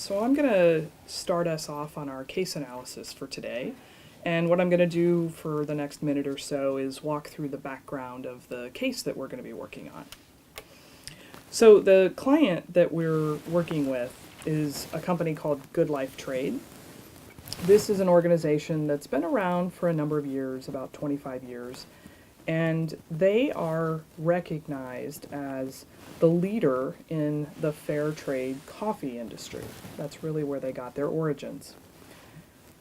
So I'm going to start us off on our case analysis for today. And what I'm going to do for the next minute or so is walk through the background of the case that we're going to be working on. So the client that we're working with is a company called Good Life Trade. This is an organization that's been around for a number of years, about 25 years, and they are recognized as the leader in the fair trade coffee industry. That's really where they got their origins.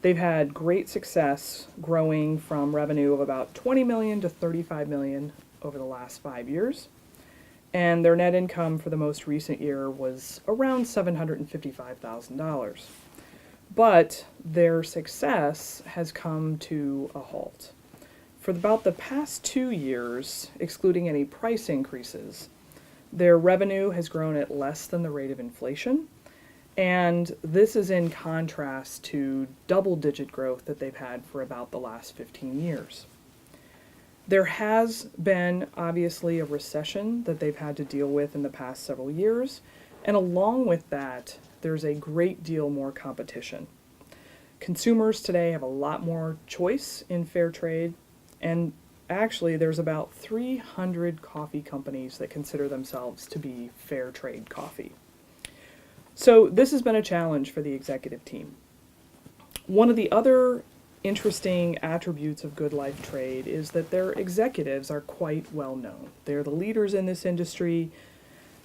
They've had great success growing from revenue of about 20 million to 35 million over the last 5 years. And their net income for the most recent year was around $755,000. But their success has come to a halt. For about the past 2 years, excluding any price increases, their revenue has grown at less than the rate of inflation. And this is in contrast to double-digit growth that they've had for about the last 15 years. There has been obviously a recession that they've had to deal with in the past several years, and along with that, there's a great deal more competition. Consumers today have a lot more choice in fair trade, and actually there's about 300 coffee companies that consider themselves to be fair trade coffee. So this has been a challenge for the executive team. One of the other interesting attributes of Good Life Trade is that their executives are quite well known. They're the leaders in this industry.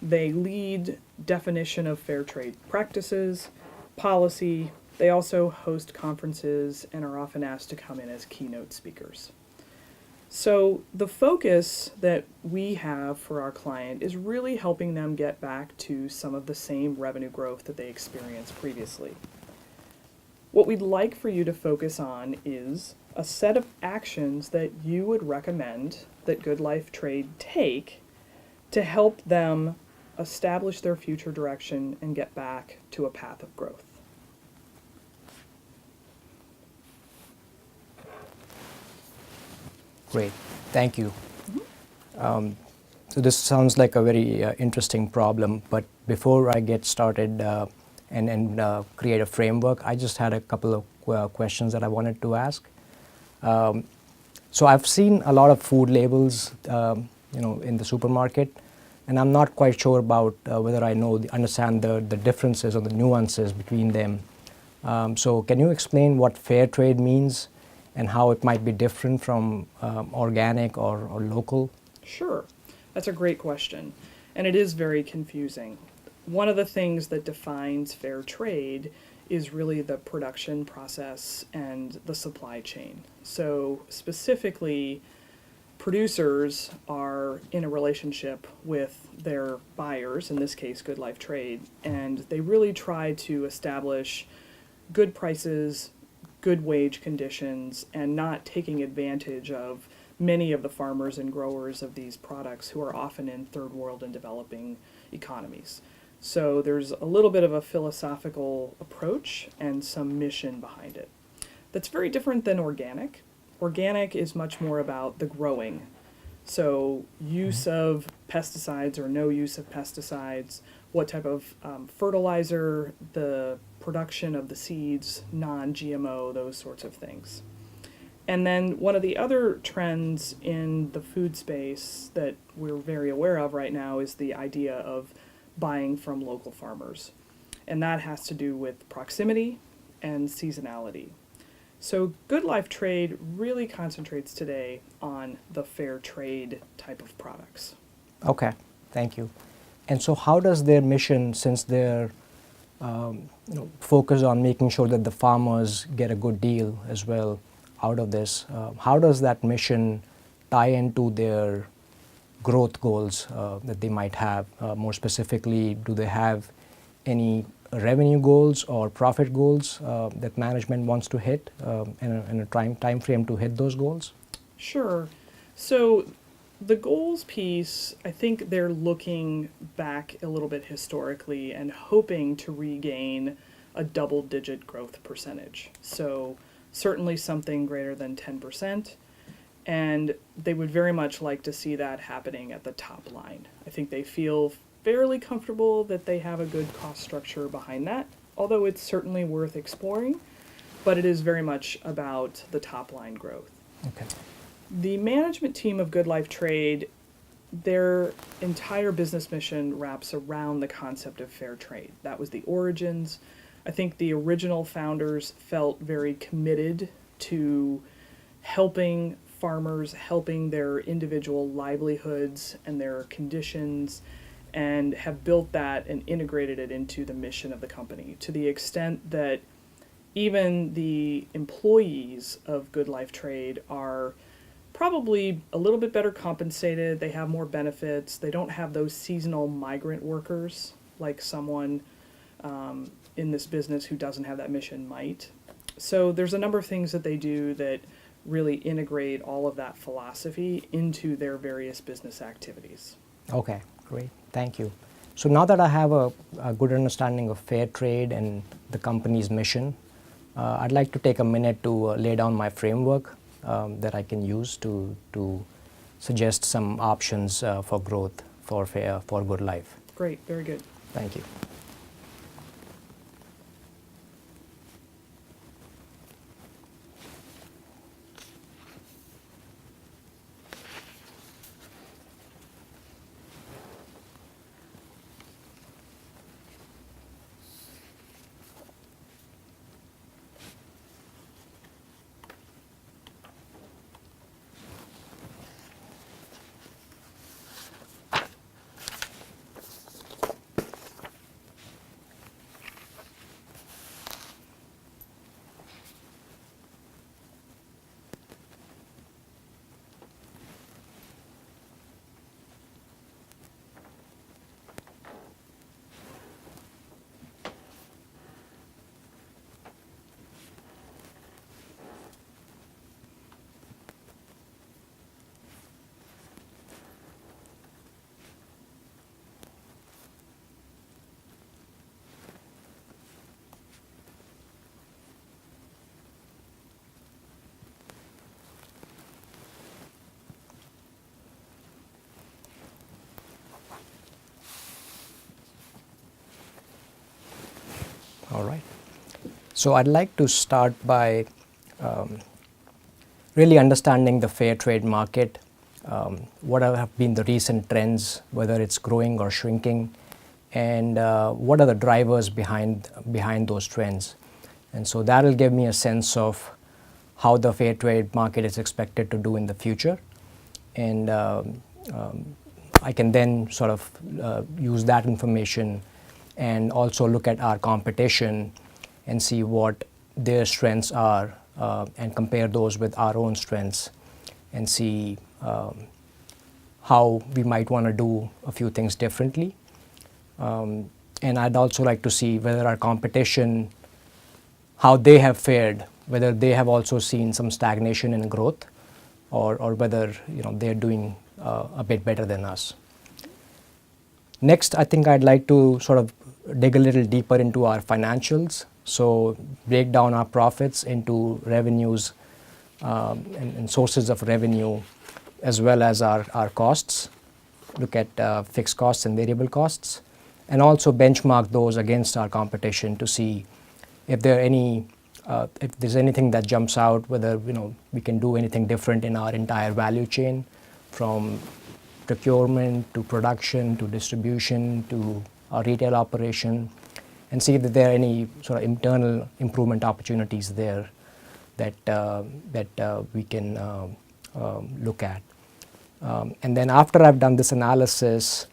They lead definition of fair trade practices, policy. They also host conferences and are often asked to come in as keynote speakers. So the focus that we have for our client is really helping them get back to some of the same revenue growth that they experienced previously. What we'd like for you to focus on is a set of actions that you would recommend that Good Life Trade take to help them establish their future direction and get back to a path of growth. Great, thank you. So this sounds like a very interesting problem, but before I get started and create a framework, I just had a couple of questions that I wanted to ask. So I've seen a lot of food labels, in the supermarket, and I'm not quite sure about whether I understand the differences or the nuances between them. So can you explain what fair trade means and how it might be different from organic or local? Sure, that's a great question, and it is very confusing. One of the things that defines fair trade is really the production process and the supply chain. So specifically, producers are in a relationship with their buyers, in this case Good Life Trade, and they really try to establish good prices, good wage conditions, and not taking advantage of many of the farmers and growers of these products who are often in third world and developing economies. So there's a little bit of a philosophical approach and some mission behind it. That's very different than organic. Organic is much more about the growing. So use of pesticides or no use of pesticides, what type of fertilizer, the production of the seeds, non-GMO, those sorts of things. And then one of the other trends in the food space that we're very aware of right now is the idea of buying from local farmers. And that has to do with proximity and seasonality. So Good Life Trade really concentrates today on the fair trade type of products. Okay, thank you. And so how does their mission, since they're focused on making sure that the farmers get a good deal as well out of this, how does that mission tie into their growth goals that they might have? More specifically, do they have any revenue goals or profit goals that management wants to hit in a time frame to hit those goals? Sure. So the goals piece, I think they're looking back a little bit historically and hoping to regain a double-digit growth percentage. So certainly something greater than 10%. And they would very much like to see that happening at the top line. I think they feel fairly comfortable that they have a good cost structure behind that. although it's certainly worth exploring, but it is very much about the top line growth. Okay. The management team of Good Life Trade, their entire business mission wraps around the concept of fair trade. That was the origins. I think the original founders felt very committed to helping farmers, helping their individual livelihoods and their conditions, and have built that and integrated it into the mission of the company to the extent that even the employees of Good Life Trade are probably a little bit better compensated. They have more benefits. They don't have those seasonal migrant workers like someone in this business who doesn't have that mission might. So there's a number of things that they do that really integrate all of that philosophy into their various business activities. Okay, great. Thank you. So now that I have a good understanding of fair trade and the company's mission, I'd like to take a minute to lay down my framework that I can use to suggest some options for growth for Good Life. Great, very good. Thank you. All right. So I'd like to start by really understanding the fair trade market, what have been the recent trends, whether it's growing or shrinking, and what are the drivers behind those trends. And so that'll give me a sense of how the fair trade market is expected to do in the future. And I can then sort of use that information and also look at our competition and see what their strengths are and compare those with our own strengths and see how we might want to do a few things differently. And I'd also like to see whether our competition, how they have fared, whether they have also seen some stagnation in growth or whether they're doing a bit better than us. Next, I think I'd like to sort of dig a little deeper into our financials. So break down our profits into revenues and sources of revenue, as well as our costs. Look at fixed costs and variable costs, and also benchmark those against our competition to see if there are any if there's anything that jumps out, whether we can do anything different in our entire value chain, from procurement to production to distribution to our retail operation, and see if there are any sort of internal improvement opportunities there that we can look at. And then after I've done this analysis,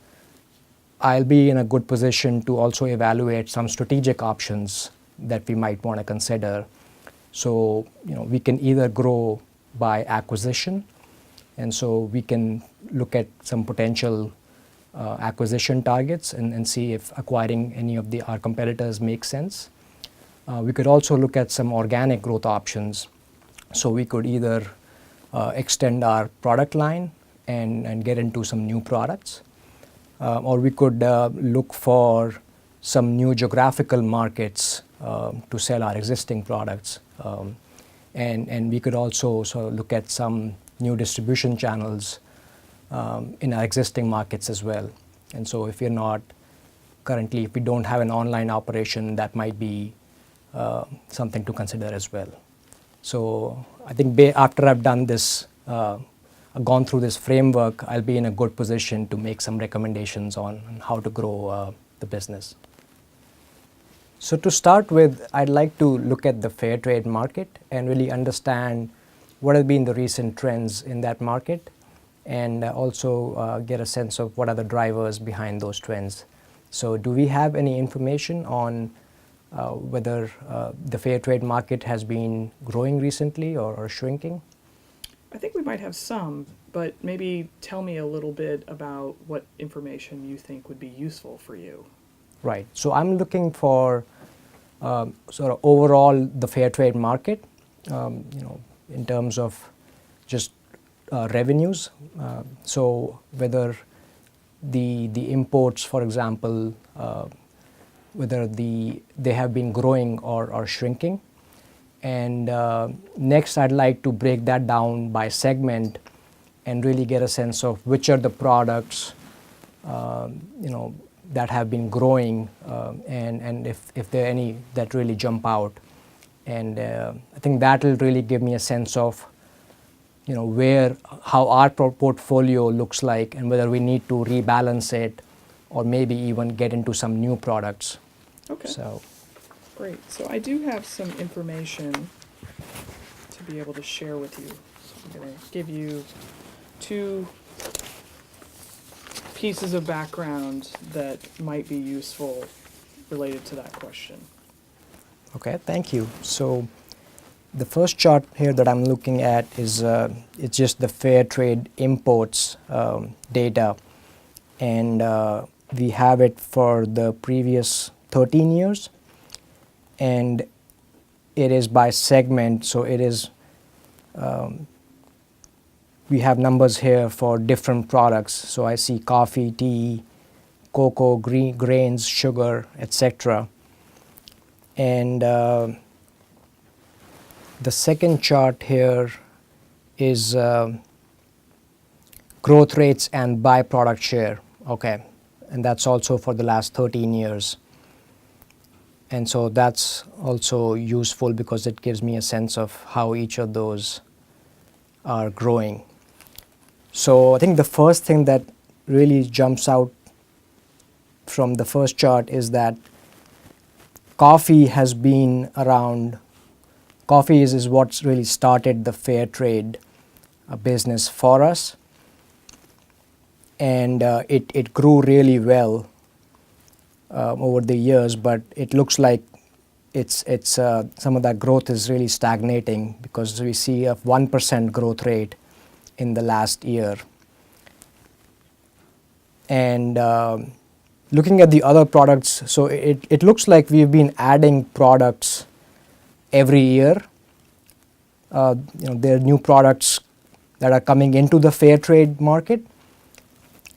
I'll be in a good position to also evaluate some strategic options that we might want to consider. So we can either grow by acquisition, and so we can look at some potential acquisition targets and see if acquiring any of our competitors makes sense. We could also look at some organic growth options. So we could either extend our product line and get into some new products, or we could look for some new geographical markets to sell our existing products. And we could also sort of look at some new distribution channels in our existing markets as well. And so if you're not currently, if we don't have an online operation, that might be something to consider as well. So I think after I've done this, gone through this framework, I'll be in a good position to make some recommendations on how to grow the business. So to start with, I'd like to look at the fair trade market and really understand what have been the recent trends in that market, and also get a sense of what are the drivers behind those trends. So do we have any information on whether the fair trade market has been growing recently or shrinking? I think we might have some, but maybe tell me a little bit about what information you think would be useful for you. Right. So I'm looking for sort of overall the fair trade market, in terms of just revenues. So whether the imports, for example, whether they have been growing or shrinking. And next, I'd like to break that down by segment and really get a sense of which are the products that have been growing, and if there are any that really jump out. And I think that will really give me a sense of how our portfolio looks like, and whether we need to rebalance it or maybe even get into some new products. Okay. So Great. So I do have some information to be able to share with you. So I'm going to give you 2 pieces of background that might be useful related to that question. okay, thank you. So the first chart here that I'm looking at is it's just the fair trade imports data, and we have it for the previous 13 years, and it is by segment. So it is we have numbers here for different products. So I see coffee, tea, cocoa, grains, sugar, etc. And the second chart here is growth rates and byproduct share. Okay, and that's also for the last 13 years. And so that's also useful because it gives me a sense of how each of those are growing. So I think the first thing that really jumps out from the first chart is that coffee has been around. Coffee is what's really started the fair trade business for us, and it grew really well over the years, but it looks like it's some of that growth is really stagnating, because we see a 1% growth rate in the last year. And looking at the other products, so it looks like we've been adding products every year. There are new products that are coming into the fair trade market,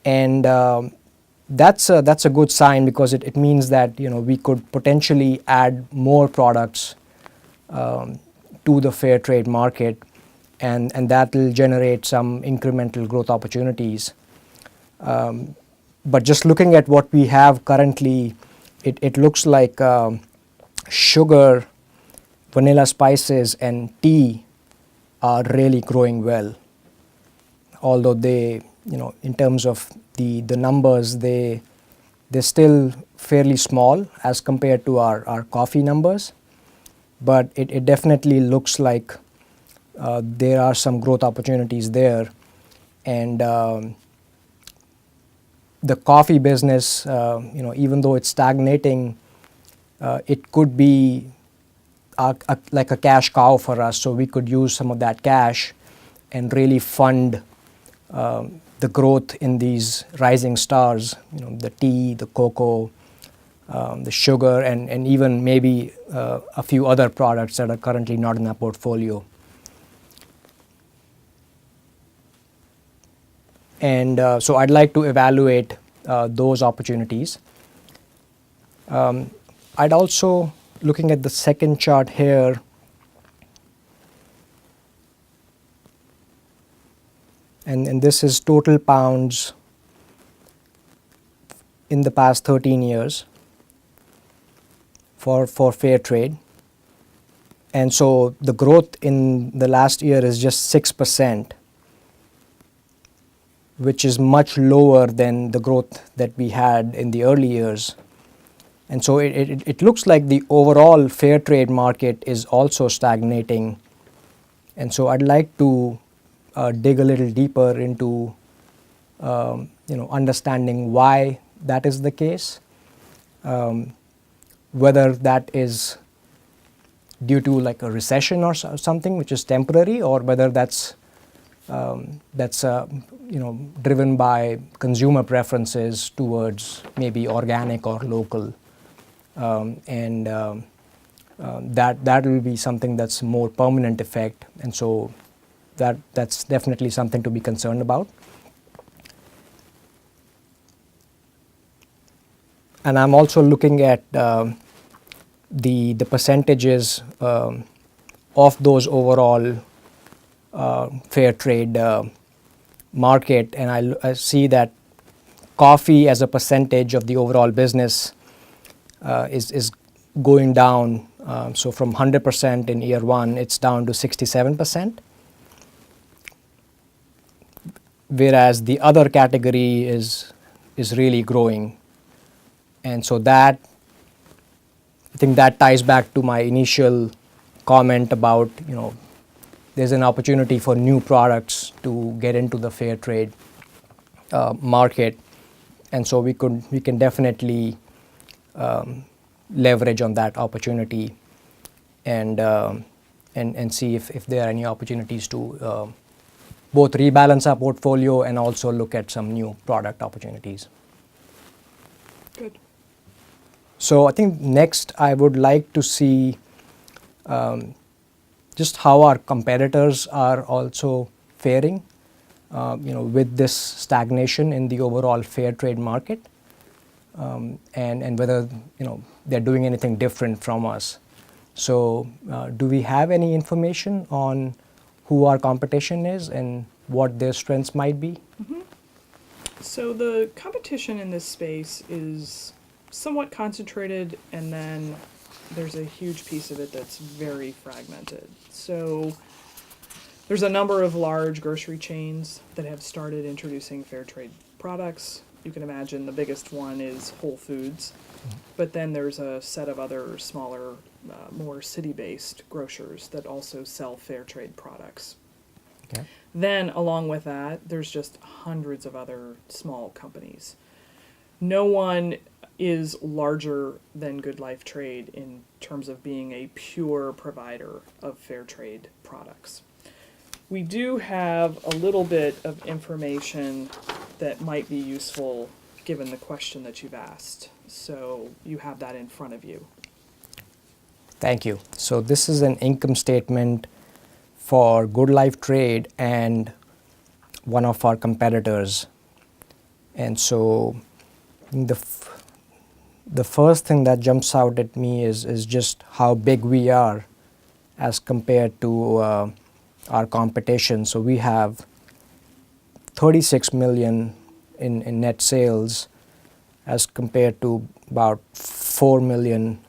and that's a good sign, because it means that we could potentially add more products to the fair trade market, and that will generate some incremental growth opportunities. But just looking at what we have currently, it looks like sugar, vanilla spices, and tea are really growing well. Although they, in terms of the numbers, they're still fairly small as compared to our coffee numbers. But it definitely looks like there are some growth opportunities there. And the coffee business, even though it's stagnating, it could be like a cash cow for us. So we could use some of that cash and really fund the growth in these rising stars, the tea, the cocoa, the sugar, and even maybe a few other products that are currently not in our portfolio. And so I'd like to evaluate those opportunities. I'd also, looking at the second chart here, and this is total pounds in the past 13 years for fair trade. And so the growth in the last year is just 6%, which is much lower than the growth that we had in the early years. And so it looks like the overall fair trade market is also stagnating. And so I'd like to dig a little deeper into understanding why that is the case, whether that is due to like a recession or something which is temporary, or whether that's driven by consumer preferences towards maybe organic or local, that will be something that's more permanent effect, and so that's definitely something to be concerned about. And I'm also looking at the percentages of those overall fair trade market, and I see that coffee as a percentage of the overall business is going down. So from 100% in year one, it's down to 67%, whereas the other category is really growing. And so I think that ties back to my initial comment about, there's an opportunity for new products to get into the fair trade market, and so we can definitely leverage on that opportunity and see if there are any opportunities to both rebalance our portfolio and also look at some new product opportunities. Good. So I think next I would like to see just how our competitors are also faring, with this stagnation in the overall fair trade market, and whether they're doing anything different from us. So do we have any information on who our competition is and what their strengths might be? Mm-hmm. So the competition in this space is somewhat concentrated, and then there's a huge piece of it that's very fragmented. So there's a number of large grocery chains that have started introducing fair trade products. You can imagine the biggest one is Whole Foods, but then there's a set of other smaller, more city-based grocers that also sell fair trade products. Okay. Then, along with that, there's just hundreds of other small companies. No one is larger than Good Life Trade in terms of being a pure provider of fair trade products. We do have a little bit of information that might be useful given the question that you've asked. So you have that in front of you. Thank you. So this is an income statement for Good Life Trade and one of our competitors. And so the first thing that jumps out at me is just how big we are as compared to our competition. So we have 36 million in net sales as compared to about 4 million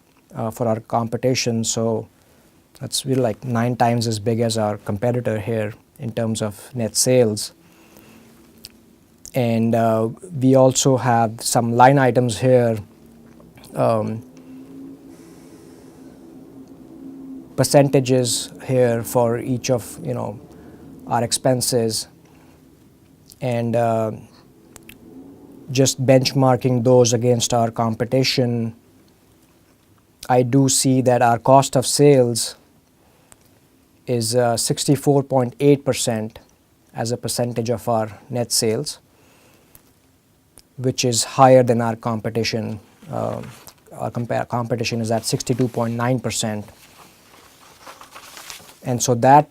for our competition. So we're like 9 times as big as our competitor here in terms of net sales. And we also have some line items here, percentages here for each of our expenses, and just benchmarking those against our competition. I do see that our cost of sales is 64.8% as a percentage of our net sales, which is higher than our competition. Our competition is at 62.9%. And so that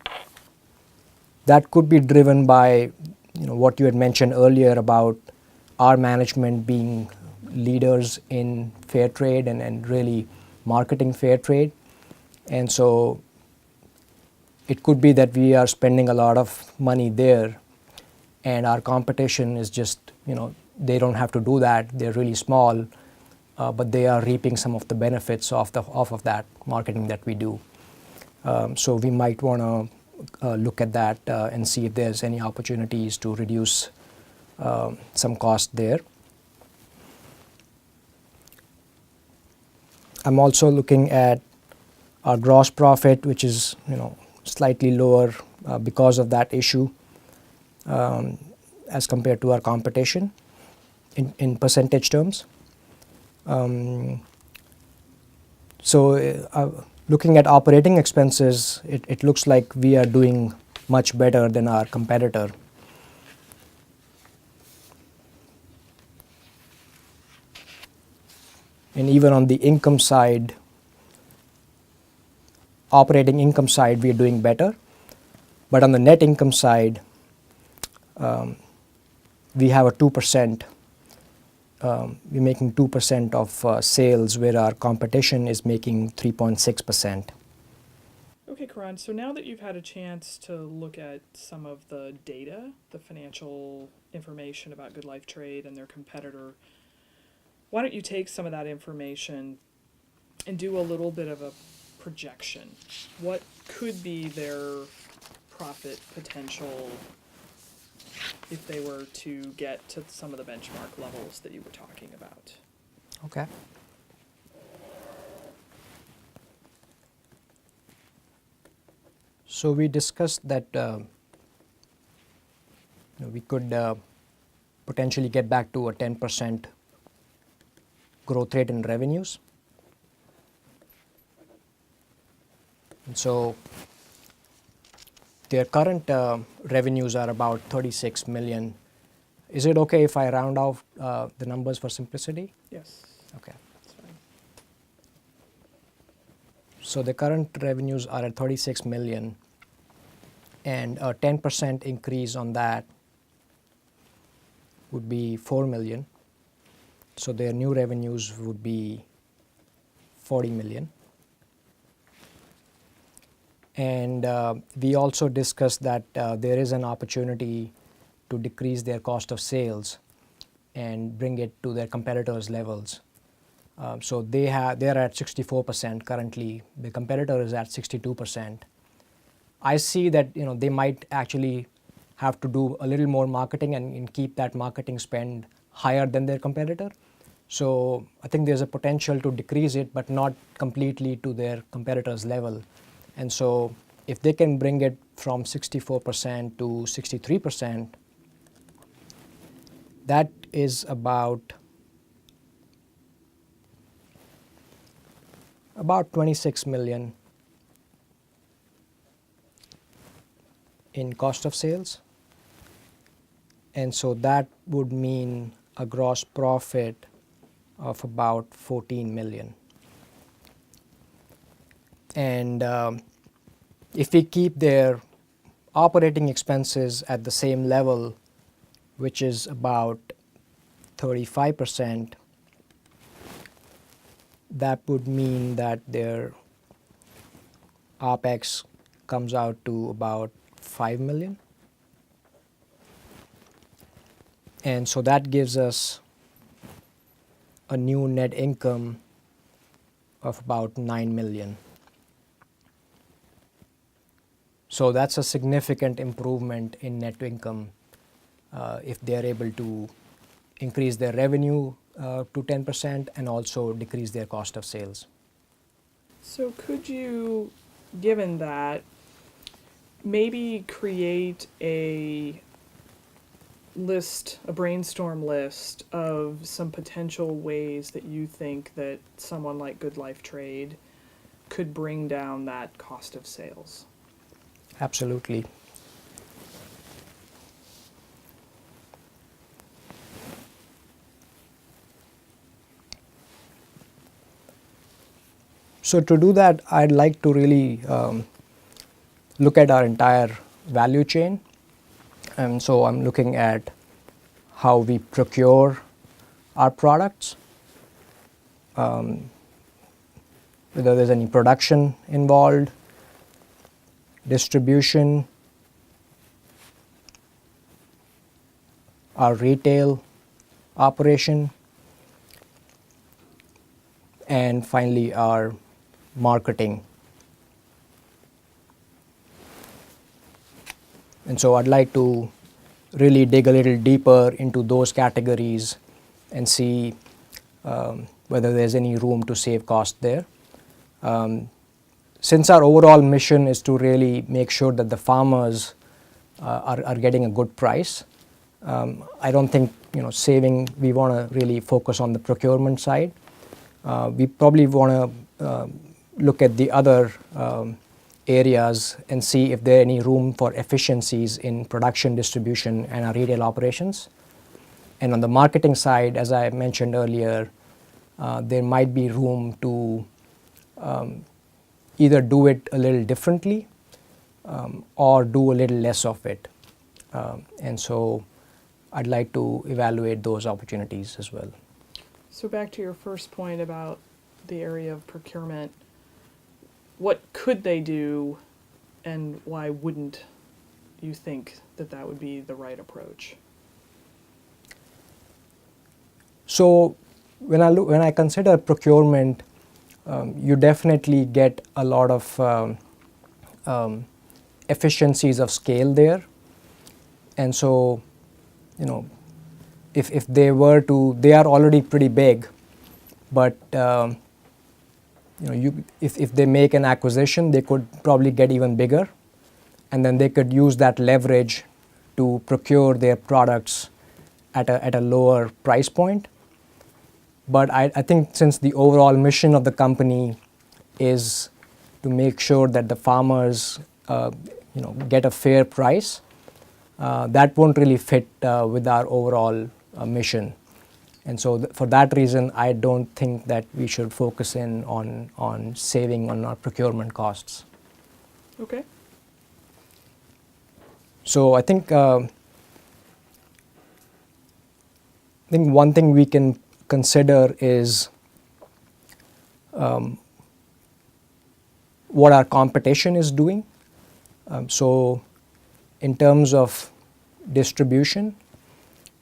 could be driven by what you had mentioned earlier about our management being leaders in fair trade and really marketing fair trade. And so it could be that we are spending a lot of money there, and our competition is just they don't have to do that. They're really small, but they are reaping some of the benefits off of that marketing that we do. So we might want to look at that and see if there's any opportunities to reduce some cost there. I'm also looking at our gross profit, which is slightly lower because of that issue as compared to our competition in percentage terms. Looking at operating expenses, it looks like we are doing much better than our competitor. And even on the income side, operating income side, we are doing better. But on the net income side, we have a 2%. We're making 2% of sales, where our competition is making 3.6%. Okay, Karan, so now that you've had a chance to look at some of the data, the financial information about Good Life Trade and their competitor, why don't you take some of that information and do a little bit of a projection? What could be their profit potential if they were to get to some of the benchmark levels that you were talking about? Okay. So we discussed that we could potentially get back to a 10% growth rate in revenues. And so their current revenues are about 36 million. Is it okay if I round off the numbers for simplicity? Yes. Okay. That's fine. So the current revenues are at 36 million, and a 10% increase on that would be 4 million. So their new revenues would be 40 million. And we also discussed that there is an opportunity to decrease their cost of sales and bring it to their competitors' levels. So they're at 64% currently. The competitor is at 62%. I see that they might actually have to do a little more marketing and keep that marketing spend higher than their competitor. So I think there's a potential to decrease it, but not completely to their competitor's level. And so if they can bring it from 64% to 63%, that is about 26 million in cost of sales. And so that would mean a gross profit of about 14 million. And if we keep their operating expenses at the same level, which is about 35%, that would mean that their OPEX comes out to about 5 million. And so that gives us a new net income of about 9 million. So that's a significant improvement in net income if they are able to increase their revenue to 10% and also decrease their cost of sales. So could you, given that, maybe create a list, a brainstorm list of some potential ways that you think that someone like Good Life Trade could bring down that cost of sales? Absolutely. So to do that, I'd like to really look at our entire value chain. And so I'm looking at how we procure our products, whether there's any production involved, distribution, our retail, operation, and finally our marketing. And so I'd like to really dig a little deeper into those categories and see whether there's any room to save cost there. Since our overall mission is to really make sure that the farmers are getting a good price, I don't think saving. We want to really focus on the procurement side. We probably want to look at the other areas and see if there are any room for efficiencies in production, distribution, and our retail operations. And on the marketing side, as I mentioned earlier, there might be room to either do it a little differently or do a little less of it. And so I'd like to evaluate those opportunities as well. So back to your first point about the area of procurement, what could they do and why wouldn't you think that that would be the right approach? So when I consider procurement, you definitely get a lot of efficiencies of scale there. And so, if they were to, they are already pretty big, but if they make an acquisition, they could probably get even bigger, and then they could use that leverage to procure their products at a lower price point. But I think since the overall mission of the company is to make sure that the farmers get a fair price, that won't really fit with our overall mission. And so for that reason, I don't think that we should focus in on saving on our procurement costs. Okay. So I think one thing we can consider is what our competition is doing. So in terms of distribution,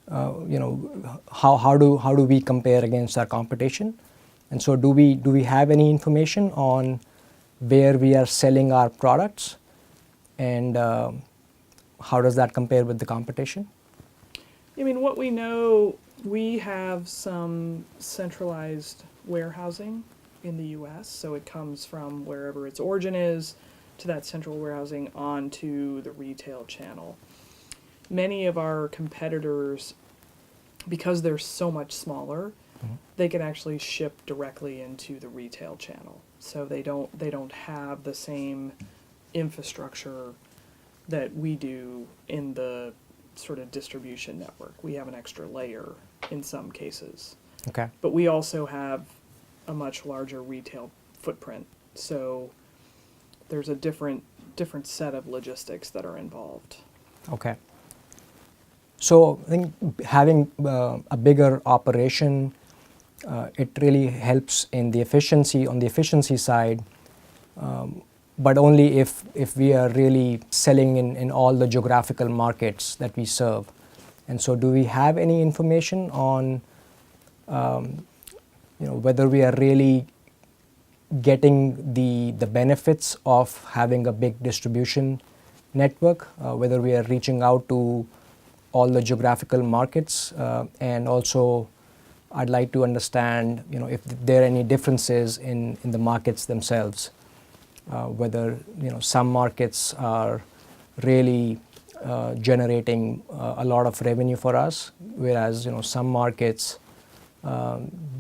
how do we compare against our competition? And so do we have any information on where we are selling our products, and how does that compare with the competition? I mean, what we know, we have some centralized warehousing in the U.S., so it comes from wherever its origin is to that central warehousing onto the retail channel. Many of our competitors, because they're so much smaller, they can actually ship directly into the retail channel. So they don't have the same infrastructure that we do in the sort of distribution network. We have an extra layer in some cases. Okay. But we also have a much larger retail footprint. So there's a different set of logistics that are involved. Okay. So I think having a bigger operation, it really helps in the efficiency, on the efficiency side, but only if we are really selling in all the geographical markets that we serve. And so do we have any information on whether we are really getting the benefits of having a big distribution network, whether we are reaching out to all the geographical markets, and also I'd like to understand if there are any differences in the markets themselves, whether some markets are really generating a lot of revenue for us, whereas some markets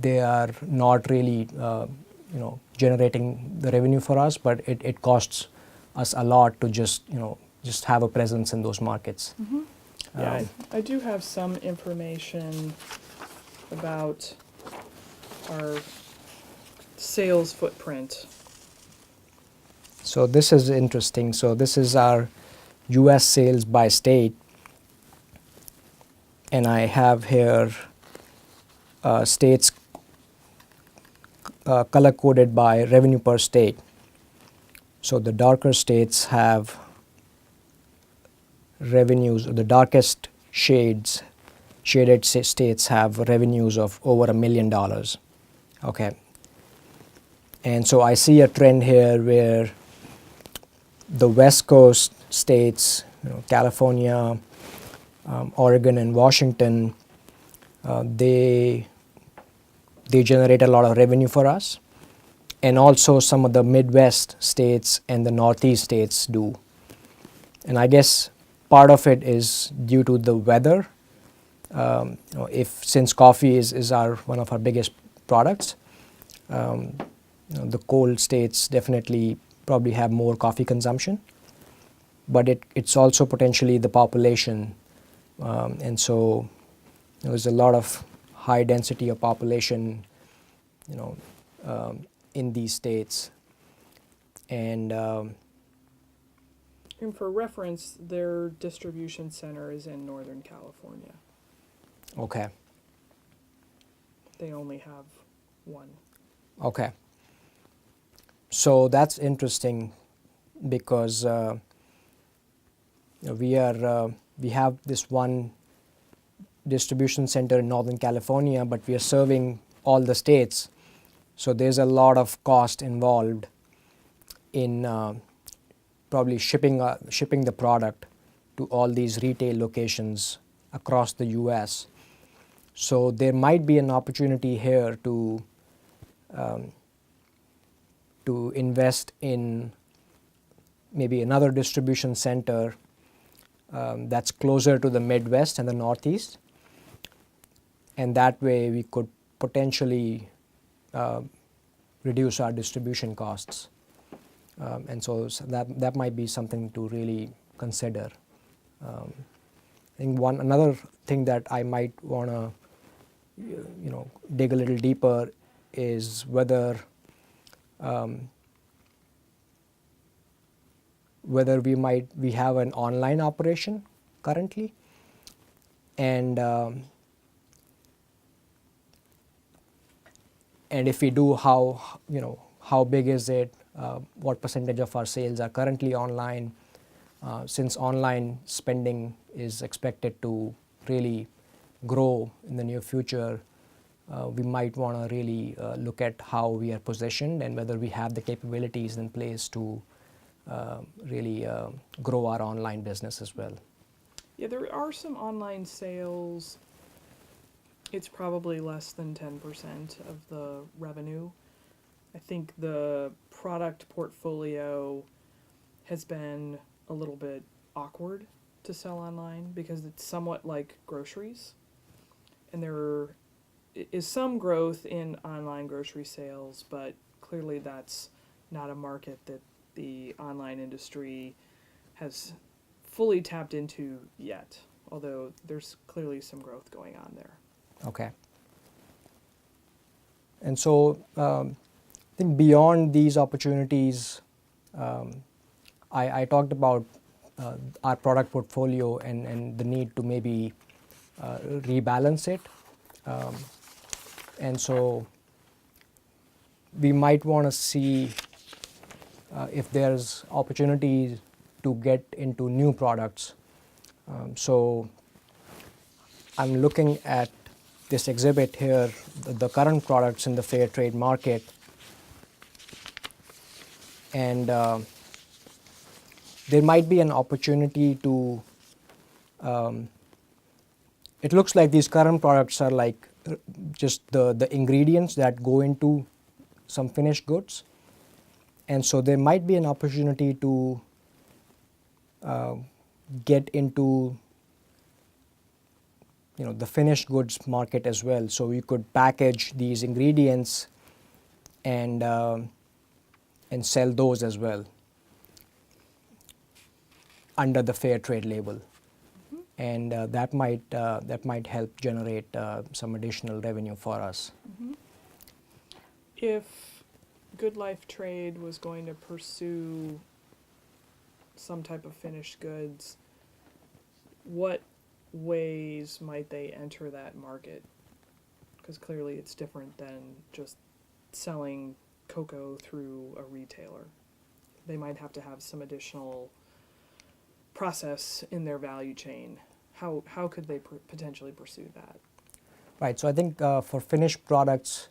they are not really generating the revenue for us, but it costs us a lot to just have a presence in those markets. Mm-hmm. Yeah, I do have some information about our sales footprint. So this is interesting. So this is our U.S. sales by state, and I have here states color coded by revenue per state. So the darker states have revenues, or the darkest shades shaded states have revenues of over $1 million. Okay. And so I see a trend here where the West Coast states, California, Oregon, and Washington, they generate a lot of revenue for us, and also some of the Midwest states and the Northeast states do. And I guess part of it is due to the weather. Since coffee is one of our biggest products, the cold states definitely probably have more coffee consumption, but it's also potentially the population, and so there's a lot of high density of population, in these states, and And for reference, their distribution center is in Northern California. okay, They only have one. okay. So that's interesting because we have this one distribution center in Northern California, but we are serving all the states. So there's a lot of cost involved in probably shipping the product to all these retail locations across the U.S. So there might be an opportunity here to invest in maybe another distribution center that's closer to the Midwest and the Northeast, and that way we could potentially reduce our distribution costs, and so that might be something to really consider. I think another thing that I might want to dig a little deeper is whether we have an online operation currently, and if we do, how big is it? What percentage of our sales are currently online? Since online spending is expected to really grow in the near future, we might want to really look at how we are positioned and whether we have the capabilities in place to really grow our online business as well. Yeah, there are some online sales. It's probably less than 10% of the revenue. I think the product portfolio has been a little bit awkward to sell online because it's somewhat like groceries. And there is some growth in online grocery sales, but clearly that's not a market that the online industry has fully tapped into yet, although there's clearly some growth going on there. Okay. And so I think beyond these opportunities, I talked about our product portfolio and the need to maybe rebalance it. And so we might want to see if there's opportunities to get into new products. So I'm looking at this exhibit here, the current products in the fair trade market, and there might be an opportunity to, it looks like these current products are like just the ingredients that go into some finished goods, and so there might be an opportunity to get into the finished goods market as well. So we could package these ingredients and sell those as well under the fair trade label, and that might help generate some additional revenue for us. If Good Life Trade was going to pursue some type of finished goods, what ways might they enter that market? Because clearly it's different than just selling cocoa through a retailer. They might have to have some additional process in their value chain. how could they potentially pursue that? Right. So I think for finished products,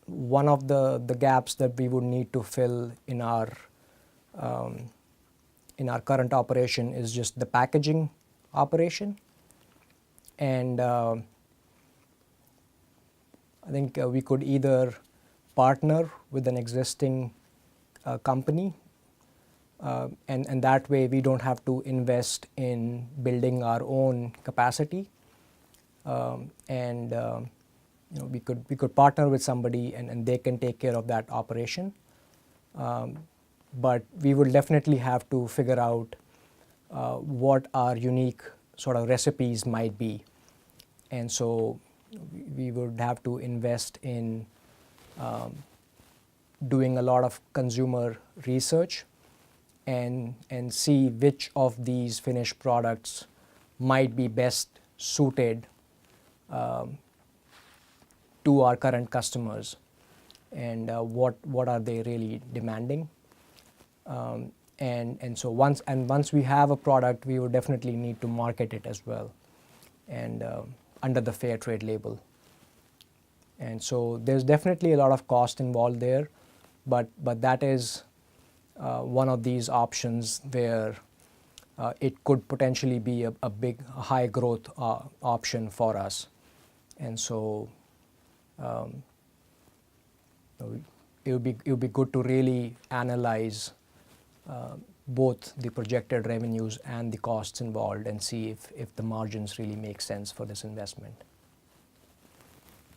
one of the gaps that we would need to fill in our current operation is just the packaging operation, and I think we could either partner with an existing company, and that way we don't have to invest in building our own capacity, and we could partner with somebody and they can take care of that operation. But we will definitely have to figure out what our unique sort of recipes might be, and so we would have to invest in doing a lot of consumer research and see which of these finished products might be best suited to our current customers, and what are they really demanding. And so once we have a product, we would definitely need to market it as well, and under the fair trade label. And so there's definitely a lot of cost involved there, but that is one of these options where it could potentially be a big high growth option for us. And so it would be good to really analyze both the projected revenues and the costs involved and see if the margins really make sense for this investment.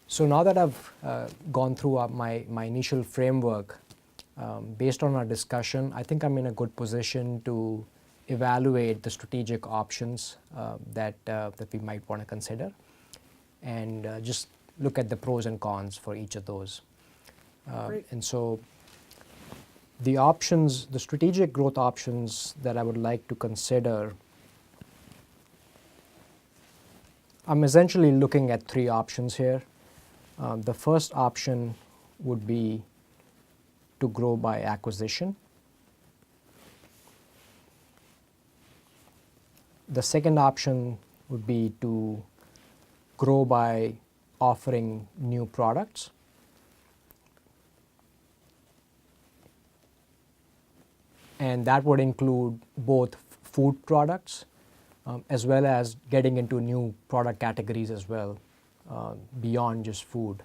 So now that I've gone through my initial framework, based on our discussion, I think I'm in a good position to evaluate the strategic options that we might want to consider, and just look at the pros and cons for each of those. And so the options, the strategic growth options that I would like to consider, I'm essentially looking at three options here. The first option would be to grow by acquisition. The second option would be to grow by offering new products. And that would include both food products as well as getting into new product categories as well, beyond just food.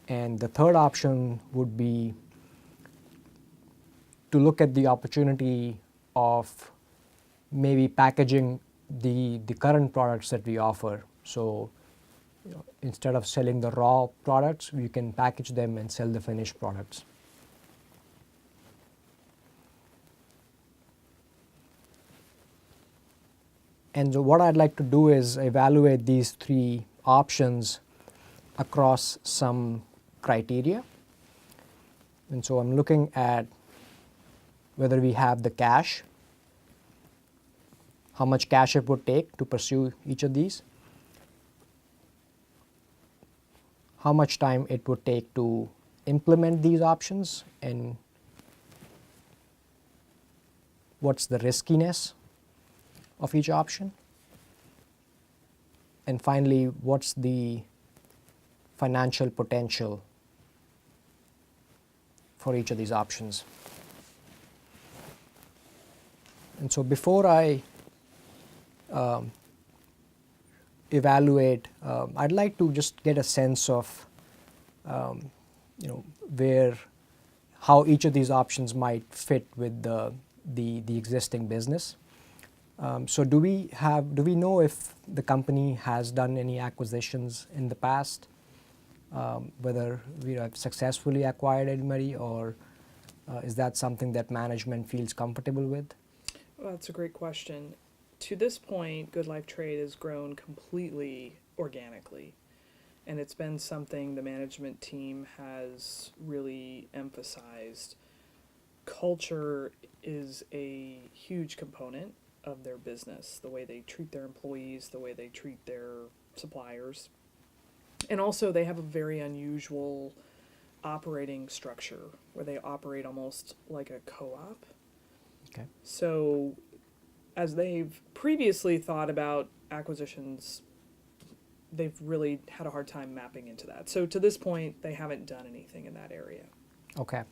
And the third option would be to look at the opportunity of maybe packaging the current products that we offer. So instead of selling the raw products, we can package them and sell the finished products. And so what I'd like to do is evaluate these three options across some criteria. And so I'm looking at whether we have the cash, how much cash it would take to pursue each of these, how much time it would take to implement these options, and what's the riskiness of each option, and finally, what's the financial potential for each of these options. And so before I evaluate, I'd like to just get a sense of how each of these options might fit with the existing business. So do we know if the company has done any acquisitions in the past, whether we have successfully acquired anybody, or is that something that management feels comfortable with? Well, that's a great question. To this point, Good Life Trade has grown completely organically, and it's been something the management team has really emphasized. Culture is a huge component of their business, the way they treat their employees, the way they treat their suppliers. And also they have a very unusual operating structure where they operate almost like a co-op. Okay. So as they've previously thought about acquisitions, they've really had a hard time mapping into that. So to this point, they haven't done anything in that area. Okay.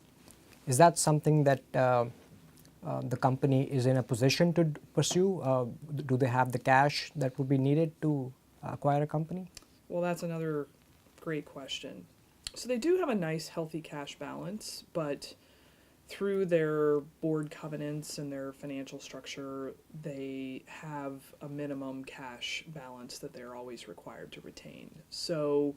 Is that something that the company is in a position to pursue? Do they have the cash that would be needed to acquire a company? Well, that's another great question. So they do have a nice, healthy cash balance, but through their board covenants and their financial structure, they have a minimum cash balance that they're always required to retain. So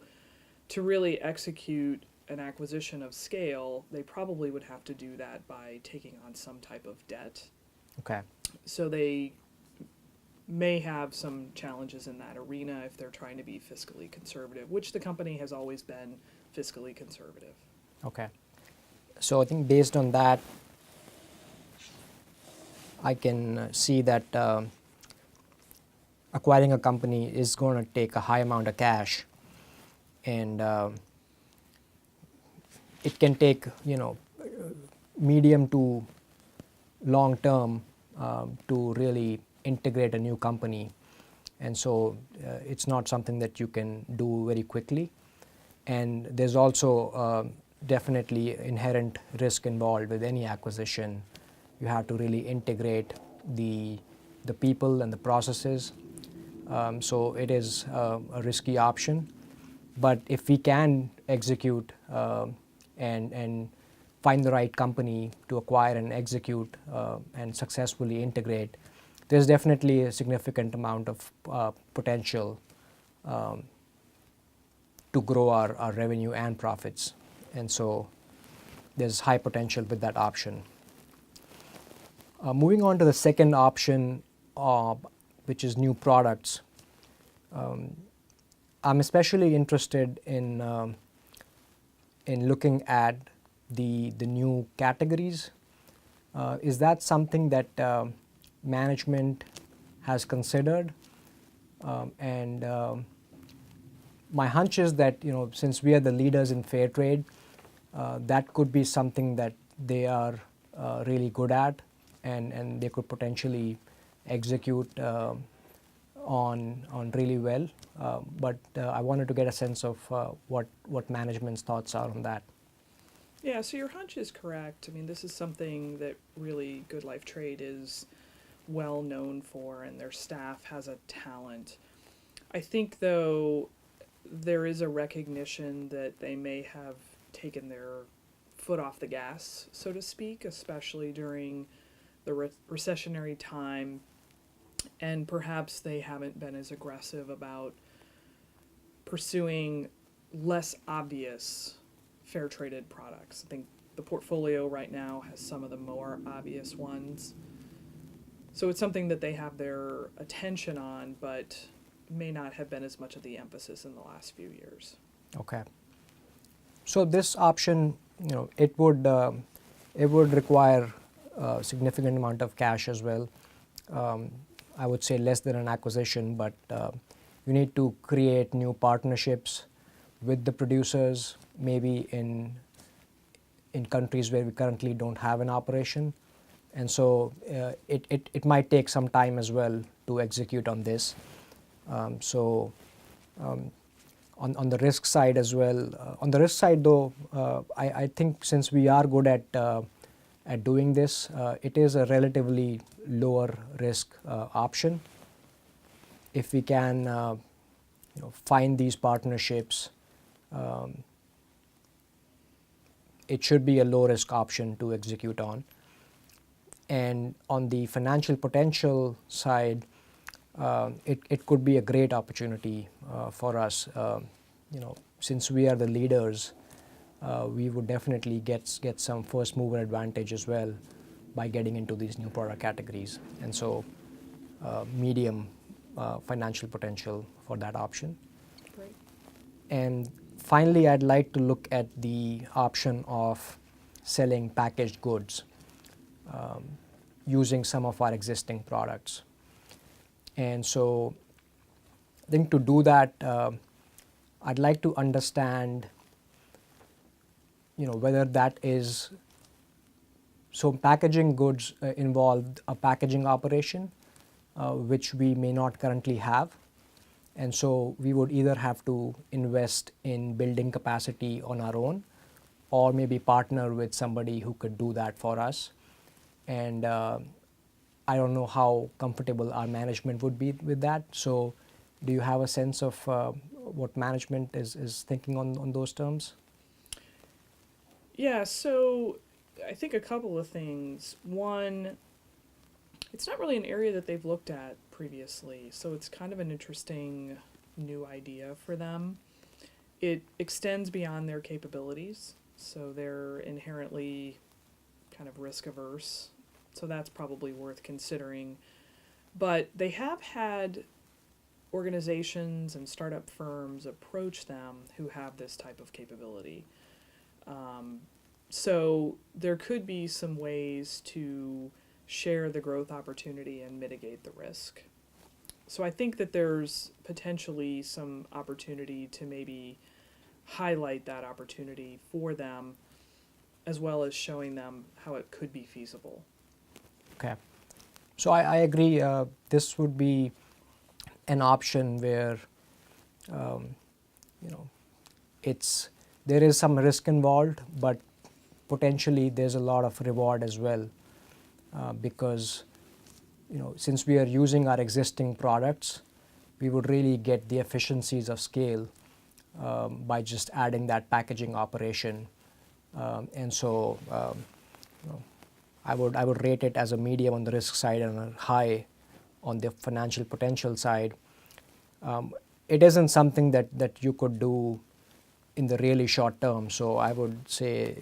to really execute an acquisition of scale, they probably would have to do that by taking on some type of debt. Okay. So they may have some challenges in that arena if they're trying to be fiscally conservative, which the company has always been fiscally conservative. Okay. So I think based on that, I can see that acquiring a company is going to take a high amount of cash, and it can take, medium to long term to really integrate a new company, and so it's not something that you can do very quickly. And there's also definitely inherent risk involved with any acquisition. You have to really integrate the people and the processes. So it is a risky option. But if we can execute and find the right company to acquire and execute and successfully integrate, there's definitely a significant amount of potential to grow our revenue and profits. And so there's high potential with that option. Moving on to the second option, which is new products. I'm especially interested in looking at the new categories. Is that something that management has considered? And my hunch is that, since we are the leaders in fair trade, that could be something that they are really good at, and they could potentially execute on really well. But I wanted to get a sense of what management's thoughts are on that. Yeah, so your hunch is correct. I mean, this is something that really Good Life Trade is well known for, and their staff has a talent. I think, though, there is a recognition that they may have taken their foot off the gas, so to speak, especially during the recessionary time, and perhaps they haven't been as aggressive about pursuing less obvious fair traded products. I think the portfolio right now has some of the more obvious ones. So it's something that they have their attention on, but may not have been as much of the emphasis in the last few years. Okay. So this option, it would require a significant amount of cash as well. I would say less than an acquisition, but you need to create new partnerships with the producers, maybe in countries where we currently don't have an operation. And so it might take some time as well to execute on this. On the risk side as well, on the risk side though, I think since we are good at doing this, it is a relatively lower risk option. If we can find these partnerships, it should be a low risk option to execute on. And on the financial potential side, it could be a great opportunity for us. Since we are the leaders, we would definitely get some first mover advantage as well by getting into these new product categories. And so medium financial potential for that option. Great. And finally, I'd like to look at the option of selling packaged goods using some of our existing products. And so I think to do that, I'd like to understand, whether that is, so packaging goods involve a packaging operation, which we may not currently have. And so we would either have to invest in building capacity on our own, or maybe partner with somebody who could do that for us. And I don't know how comfortable our management would be with that. So do you have a sense of what management is thinking on those terms? Yeah, so I think a couple of things. One, it's not really an area that they've looked at previously, so it's kind of an interesting new idea for them. It extends beyond their capabilities, so they're inherently kind of risk averse, so that's probably worth considering. But they have had organizations and startup firms approach them who have this type of capability. So there could be some ways to share the growth opportunity and mitigate the risk. So I think that there's potentially some opportunity to maybe highlight that opportunity for them, as well as showing them how it could be feasible. Okay. So I agree. This would be an option where, you know, there is some risk involved, but potentially there's a lot of reward as well, because since we are using our existing products, we would really get the efficiencies of scale by just adding that packaging operation, and so I would rate it as a medium on the risk side and a high on the financial potential side. It isn't something that you could do in the really short term, so I would say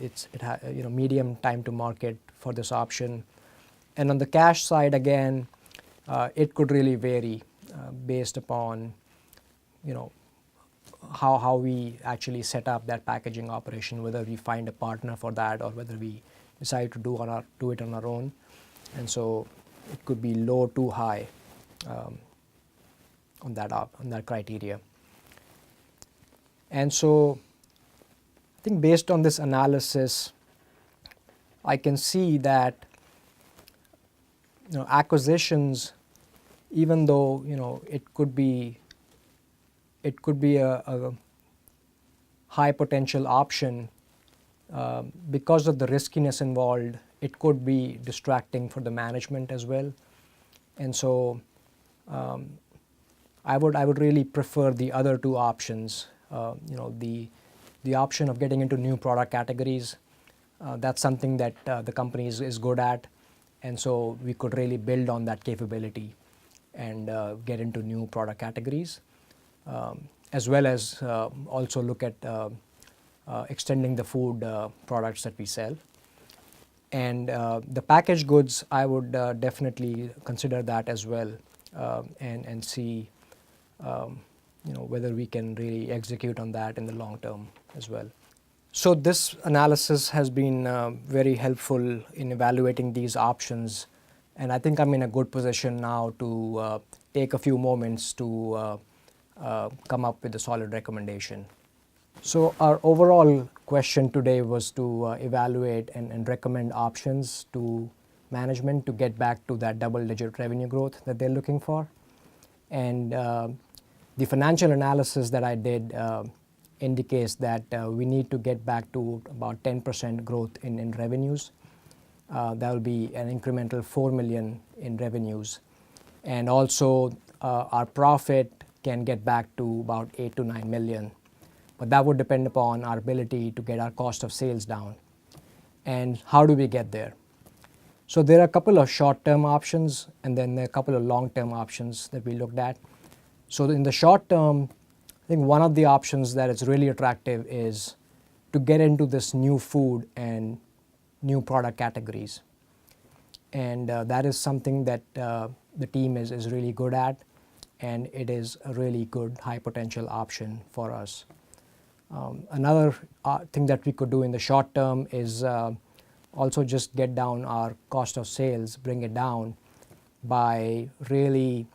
medium time to market for this option. And on the cash side, again, it could really vary based upon how we actually set up that packaging operation, whether we find a partner for that or whether we decide to do it on our own. And so it could be low to high on that criteria. And so I think based on this analysis, I can see that acquisitions, even though it could be a high potential option, because of the riskiness involved, it could be distracting for the management as well. And so I would really prefer the other two options. The option of getting into new product categories. That's something that the company is good at, and so we could really build on that capability and get into new product categories, as well as also look at extending the food products that we sell. And the packaged goods, I would definitely consider that as well, and see whether we can really execute on that in the long term as well. So this analysis has been very helpful in evaluating these options, and I think I'm in a good position now to take a few moments to come up with a solid recommendation. So our overall question today was to evaluate and recommend options to management to get back to that double-digit revenue growth that they're looking for. And the financial analysis that I did indicates that we need to get back to about 10% growth in revenues. That will be an incremental $4 million in revenues. And also our profit can get back to about $8 to $9 million. But that would depend upon our ability to get our cost of sales down. And how do we get there? So there are a couple of short-term options, and then there are a couple of long-term options that we looked at. So in the short term, I think one of the options that is really attractive is to get into this new food and new product categories. And that is something that the team is really good at, and it is a really good high potential option for us. Another thing that we could do in the short term is also just get down our cost of sales, bring it down by really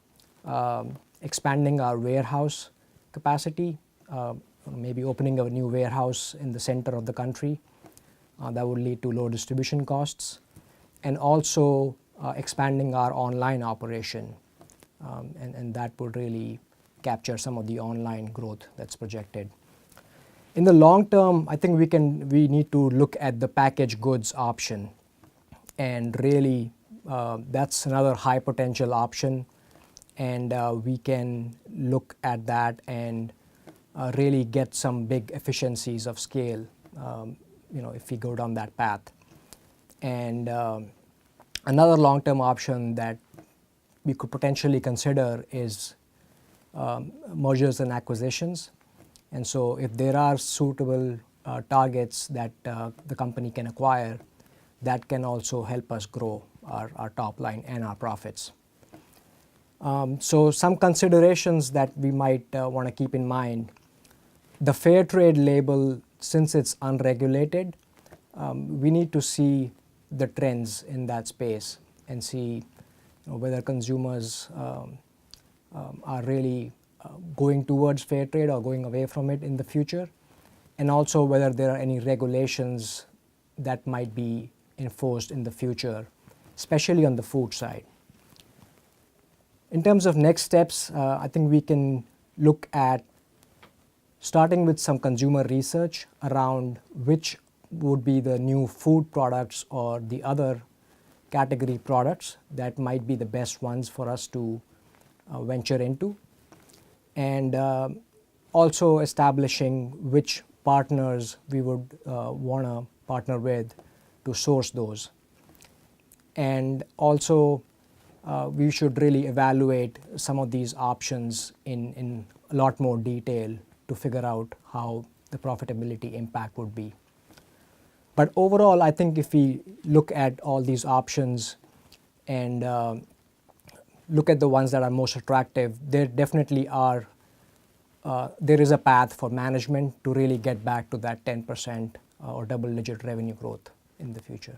expanding our warehouse capacity, maybe opening a new warehouse in the center of the country. That would lead to low distribution costs, and also expanding our online operation. and that would really capture some of the online growth that's projected. In the long term, I think we need to look at the packaged goods option, and really that's another high potential option, and we can look at that and really get some big efficiencies of scale, if we go down that path. And another long-term option that we could potentially consider is mergers and acquisitions. And so if there are suitable targets that the company can acquire, that can also help us grow our top line and our profits. So some considerations that we might want to keep in mind: the fair trade label, since it's unregulated, we need to see the trends in that space and see whether consumers are really going towards fair trade or going away from it in the future, and also whether there are any regulations that might be enforced in the future, especially on the food side. In terms of next steps, I think we can look at starting with some consumer research around which would be the new food products or the other category products that might be the best ones for us to venture into, and also establishing which partners we would want to partner with to source those. And also we should really evaluate some of these options in a lot more detail to figure out how the profitability impact would be. But overall, I think if we look at all these options and look at the ones that are most attractive, there definitely are, there is a path for management to really get back to that 10% or double-digit revenue growth in the future.